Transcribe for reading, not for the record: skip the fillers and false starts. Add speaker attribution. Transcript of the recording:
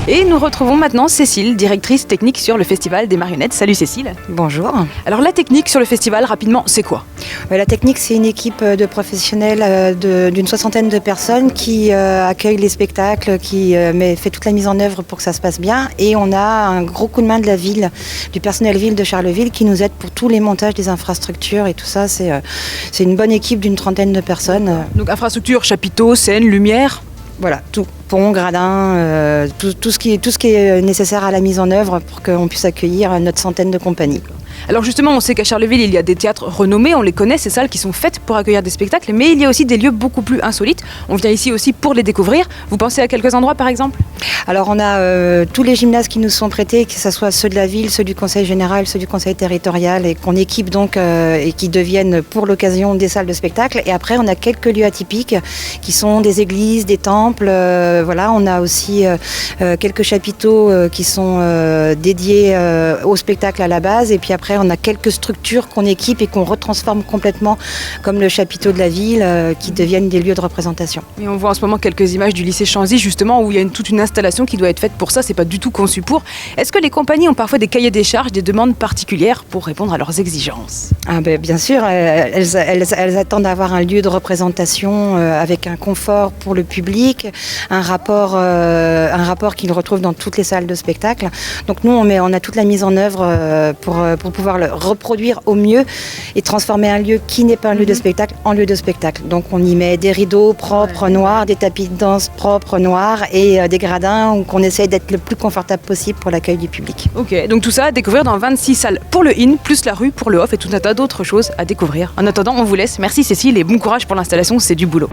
Speaker 1: Et nous retrouvons maintenant Cécile, directrice technique sur le Festival des Marionnettes. Salut Cécile.
Speaker 2: Bonjour.
Speaker 1: Alors la technique sur le festival, rapidement, c'est quoi ?
Speaker 2: La technique, c'est une équipe de professionnels d'une 60aine de personnes qui accueillent les spectacles, qui fait toute la mise en œuvre pour que ça se passe bien. Et on a un gros coup de main de la ville, du personnel ville de Charleville qui nous aide pour tous les montages des infrastructures et tout ça. C'est une bonne équipe d'une 30aine de personnes.
Speaker 1: Donc infrastructure, chapiteaux, scène, lumière.
Speaker 2: Voilà, tout. Pont, gradin, tout ce qui est nécessaire à la mise en œuvre pour qu'on puisse accueillir notre centaine de compagnies.
Speaker 1: Alors justement, on sait qu'à Charleville, il y a des théâtres renommés, on les connaît, ces salles qui sont faites pour accueillir des spectacles, mais il y a aussi des lieux beaucoup plus insolites. On vient ici aussi pour les découvrir. Vous pensez à quelques endroits par exemple ?
Speaker 2: Alors on a tous les gymnases qui nous sont prêtés, que ce soit ceux de la ville, ceux du conseil général, ceux du conseil territorial, et qu'on équipe donc et qui deviennent pour l'occasion des salles de spectacle. Et après on a quelques lieux atypiques qui sont des églises, des temples. Voilà, on a aussi quelques chapiteaux qui sont dédiés au spectacle à la base. Et puis après on a quelques structures qu'on équipe et qu'on retransforme complètement, comme le chapiteau de la ville, qui deviennent des lieux de représentation.
Speaker 1: Et on voit en ce moment quelques images du lycée Chanzy justement où il y a toute une installation qui doit être faite pour ça, c'est pas du tout conçu pour. Est-ce que les compagnies ont parfois des cahiers des charges, des demandes particulières pour répondre à leurs exigences ?
Speaker 2: Bien sûr, elles attendent d'avoir un lieu de représentation avec un confort pour le public, un rapport qu'ils retrouvent dans toutes les salles de spectacle. Donc nous, on a toute la mise en œuvre pour pouvoir le reproduire au mieux et transformer un lieu qui n'est pas un lieu de spectacle en lieu de spectacle. Donc on y met des rideaux propres noirs, des tapis de danse propres noirs et des gradins qu'on essaie d'être le plus confortable possible pour l'accueil du public.
Speaker 1: Ok, donc tout ça à découvrir dans 26 salles pour le IN, plus la rue pour le off et tout un tas d'autres choses à découvrir. En attendant, on vous laisse. Merci Cécile et bon courage pour l'installation, c'est du boulot.